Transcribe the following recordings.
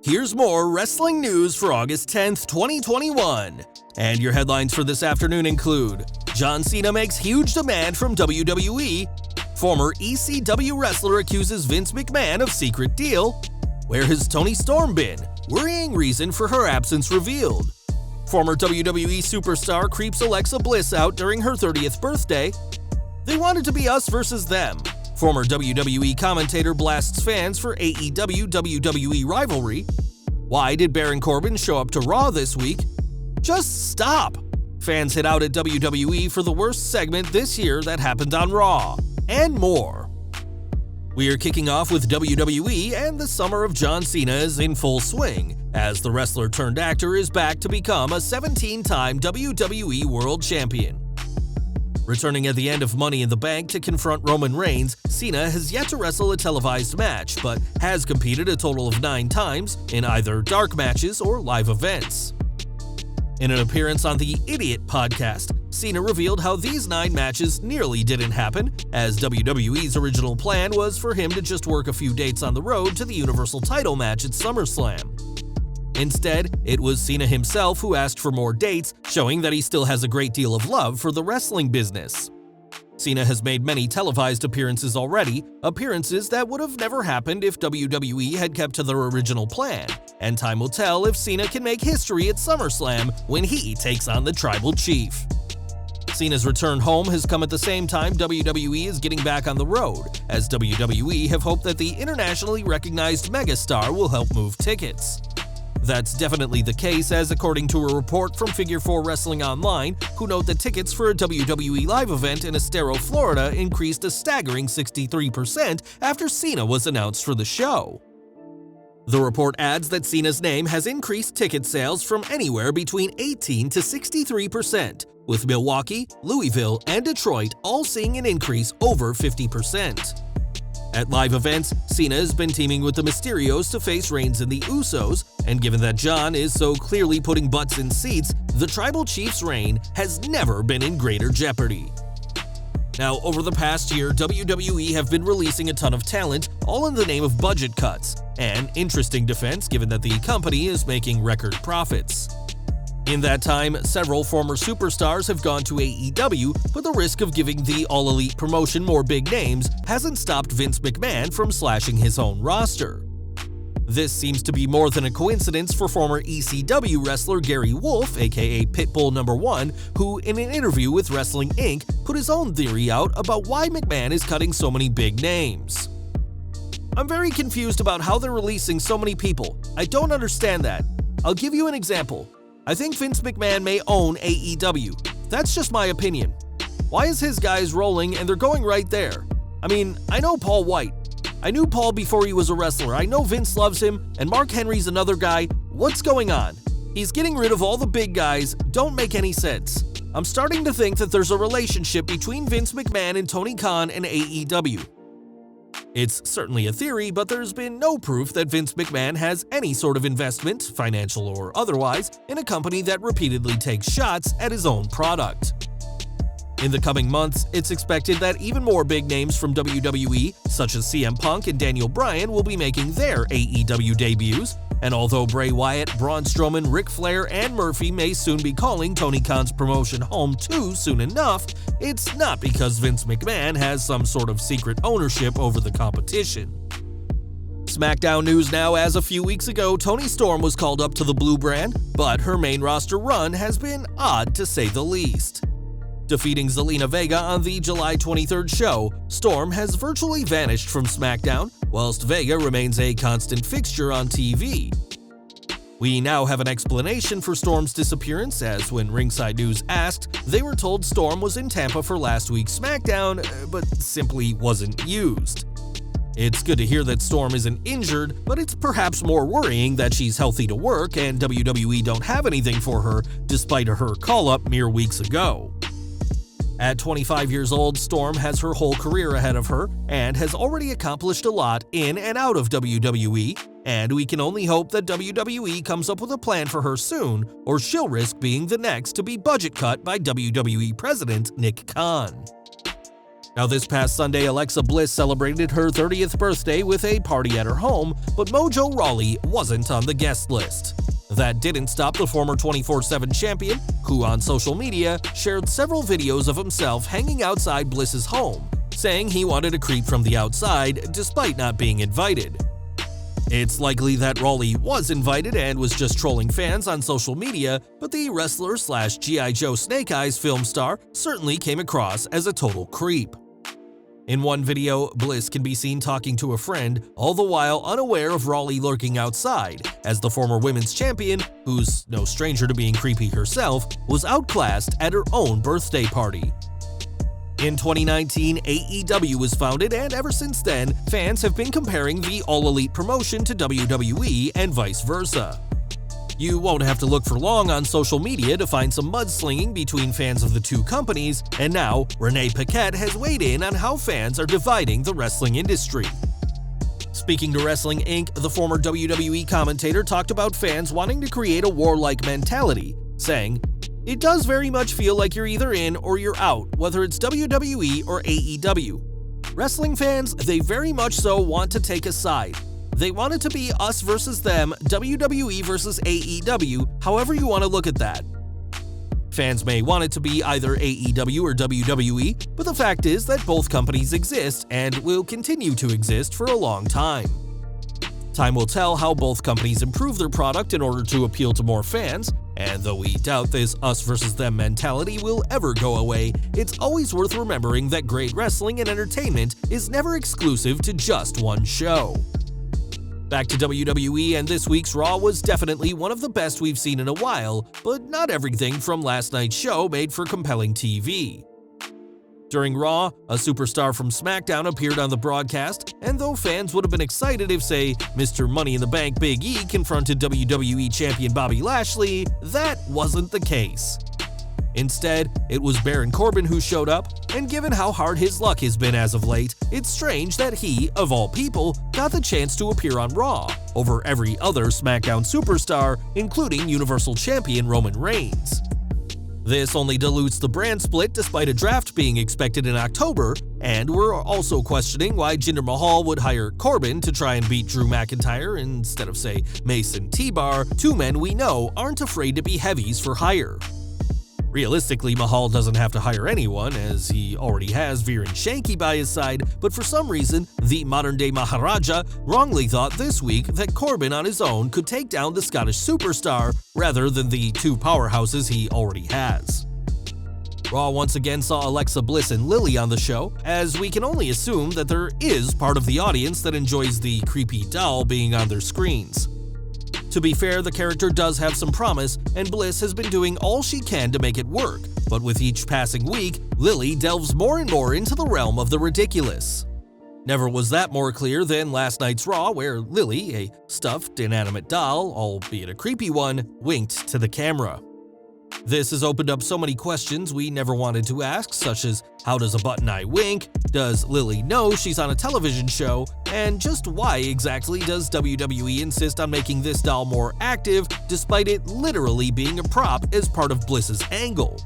Here's more wrestling news for August 10th, 2021. And your headlines for this afternoon include: John Cena makes huge demand from WWE, former ECW wrestler accuses Vince McMahon of secret deal, where has Toni Storm been? Worrying reason for her absence revealed. Former WWE superstar creeps Alexa Bliss out during her 30th birthday. They wanted to be us versus them. Former WWE commentator blasts fans for AEW-WWE Rivalry. Why did Baron Corbin show up to Raw this week? Just stop! Fans hit out at WWE for the worst segment this year that happened on Raw. And more. We are kicking off with WWE, and the summer of John Cena is in full swing, as the wrestler-turned-actor is back to become a 17-time WWE World Champion. Returning at the end of Money in the Bank to confront Roman Reigns, Cena has yet to wrestle a televised match, but has competed a total of 9 times in either dark matches or live events. In an appearance on the Idiot podcast, Cena revealed how these 9 matches nearly didn't happen, as WWE's original plan was for him to just work a few dates on the road to the Universal title match at SummerSlam. Instead, it was Cena himself who asked for more dates, showing that he still has a great deal of love for the wrestling business. Cena has made many televised appearances already, appearances that would have never happened if WWE had kept to their original plan, and time will tell if Cena can make history at SummerSlam when he takes on the Tribal Chief. Cena's return home has come at the same time WWE is getting back on the road, as WWE have hoped that the internationally recognized megastar will help move tickets. That's definitely the case, as according to a report from Figure 4 Wrestling Online, who note that tickets for a WWE live event in Estero, Florida increased a staggering 63% after Cena was announced for the show. The report adds that Cena's name has increased ticket sales from anywhere between 18 to 63%, with Milwaukee, Louisville, and Detroit all seeing an increase over 50%. At live events, Cena has been teaming with the Mysterios to face Reigns and the Usos, and given that John is so clearly putting butts in seats, the Tribal Chief's reign has never been in greater jeopardy. Now, over the past year, WWE have been releasing a ton of talent, all in the name of budget cuts, an interesting defense given that the company is making record profits. In that time, several former superstars have gone to AEW, but the risk of giving the all-elite promotion more big names hasn't stopped Vince McMahon from slashing his own roster. This seems to be more than a coincidence for former ECW wrestler Gary Wolfe, aka Pitbull #1, who in an interview with Wrestling Inc. put his own theory out about why McMahon is cutting so many big names. "I'm very confused about how they're releasing so many people. I don't understand that. I'll give you an example. I think Vince McMahon may own AEW. That's just my opinion. Why is his guys rolling and they're going right there? I mean, I know Paul White. I knew Paul before he was a wrestler. I know Vince loves him, and Mark Henry's another guy. What's going on? He's getting rid of all the big guys. Don't make any sense. I'm starting to think that there's a relationship between Vince McMahon and Tony Khan and AEW. It's certainly a theory, but there's been no proof that Vince McMahon has any sort of investment, financial or otherwise, in a company that repeatedly takes shots at his own product." In the coming months, it's expected that even more big names from WWE, such as CM Punk and Daniel Bryan, will be making their AEW debuts, and although Bray Wyatt, Braun Strowman, Ric Flair, and Murphy may soon be calling Tony Khan's promotion home too soon enough, it's not because Vince McMahon has some sort of secret ownership over the competition. SmackDown news now: as a few weeks ago, Toni Storm was called up to the Blue brand, but her main roster run has been odd to say the least. Defeating Zelina Vega on the July 23rd show, Storm has virtually vanished from SmackDown, whilst Vega remains a constant fixture on TV. We now have an explanation for Storm's disappearance, as when Ringside News asked, they were told Storm was in Tampa for last week's SmackDown, but simply wasn't used. It's good to hear that Storm isn't injured, but it's perhaps more worrying that she's healthy to work and WWE don't have anything for her, despite her call-up mere weeks ago. At 25 years old, Storm has her whole career ahead of her and has already accomplished a lot in and out of WWE, and we can only hope that WWE comes up with a plan for her soon, or she'll risk being the next to be budget cut by WWE President Nick Khan. Now, this past Sunday, Alexa Bliss celebrated her 30th birthday with a party at her home, but Mojo Rawley wasn't on the guest list. That didn't stop the former 24/7 champion, who on social media shared several videos of himself hanging outside Bliss's home, saying he wanted to creep from the outside despite not being invited. It's likely that Rawley was invited and was just trolling fans on social media, but the wrestler/G.I. Joe Snake Eyes film star certainly came across as a total creep. In one video, Bliss can be seen talking to a friend, all the while unaware of Rawley lurking outside, as the former women's champion, who's no stranger to being creepy herself, was outclassed at her own birthday party. In 2019, AEW was founded, and ever since then, fans have been comparing the All Elite promotion to WWE and vice versa. You won't have to look for long on social media to find some mudslinging between fans of the two companies, and now Renee Paquette has weighed in on how fans are dividing the wrestling industry. Speaking to Wrestling Inc., the former WWE commentator talked about fans wanting to create a warlike mentality, saying, "It does very much feel like you're either in or you're out, whether it's WWE or AEW. Wrestling fans, they very much so want to take a side. They want it to be us versus them, WWE versus AEW, however you want to look at that. Fans may want it to be either AEW or WWE, but the fact is that both companies exist and will continue to exist for a long time. Time will tell how both companies improve their product in order to appeal to more fans, and though we doubt this us versus them mentality will ever go away, it's always worth remembering that great wrestling and entertainment is never exclusive to just one show." Back to WWE, and this week's Raw was definitely one of the best we've seen in a while, but not everything from last night's show made for compelling TV. During Raw, a superstar from SmackDown appeared on the broadcast, and though fans would have been excited if, say, Mr. Money in the Bank Big E confronted WWE Champion Bobby Lashley, that wasn't the case. Instead, it was Baron Corbin who showed up, and given how hard his luck has been as of late, it's strange that he, of all people, got the chance to appear on Raw, over every other SmackDown superstar, including Universal Champion Roman Reigns. This only dilutes the brand split despite a draft being expected in October, and we're also questioning why Jinder Mahal would hire Corbin to try and beat Drew McIntyre instead of, say, Mason T-Bar, two men we know aren't afraid to be heavies for hire. Realistically, Mahal doesn't have to hire anyone, as he already has Veer and Shanky by his side, but for some reason, the modern-day Maharaja wrongly thought this week that Corbin on his own could take down the Scottish superstar, rather than the two powerhouses he already has. Raw once again saw Alexa Bliss and Lily on the show, as we can only assume that there is part of the audience that enjoys the creepy doll being on their screens. To be fair, the character does have some promise, and Bliss has been doing all she can to make it work, but with each passing week, Lily delves more and more into the realm of the ridiculous. Never was that more clear than last night's Raw, where Lily, a stuffed, inanimate doll, albeit a creepy one, winked to the camera. This has opened up so many questions we never wanted to ask, such as how does a button eye wink, does Lily know she's on a television show, and just why exactly does WWE insist on making this doll more active despite it literally being a prop as part of Bliss's angle?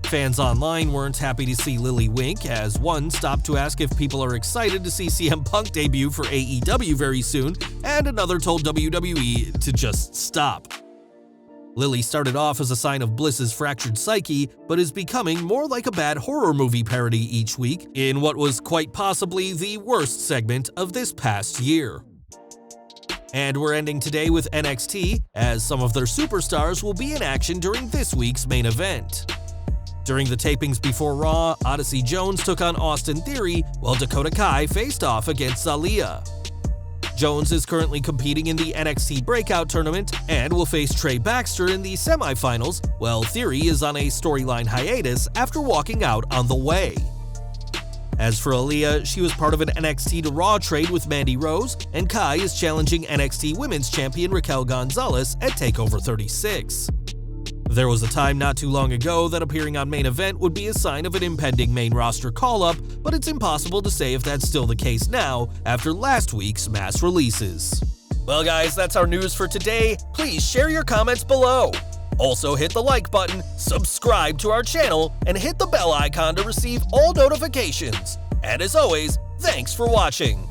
Fans online weren't happy to see Lily wink, as one stopped to ask if people are excited to see CM Punk debut for AEW very soon, and another told WWE to just stop. Lily started off as a sign of Bliss's fractured psyche, but is becoming more like a bad horror movie parody each week in what was quite possibly the worst segment of this past year. And we're ending today with NXT, as some of their superstars will be in action during this week's main event. During the tapings before Raw, Odyssey Jones took on Austin Theory, while Dakota Kai faced off against Aaliyah. Jones is currently competing in the NXT Breakout Tournament and will face Trey Baxter in the semifinals, while Theory is on a storyline hiatus after walking out on the way. As for Aaliyah, she was part of an NXT to Raw trade with Mandy Rose, and Kai is challenging NXT Women's Champion Raquel Gonzalez at TakeOver 36. There was a time not too long ago that appearing on Main Event would be a sign of an impending main roster call-up, but it's impossible to say if that's still the case now after last week's mass releases. Well guys, that's our news for today. Please share your comments below. Also hit the like button, subscribe to our channel, and hit the bell icon to receive all notifications. And as always, thanks for watching.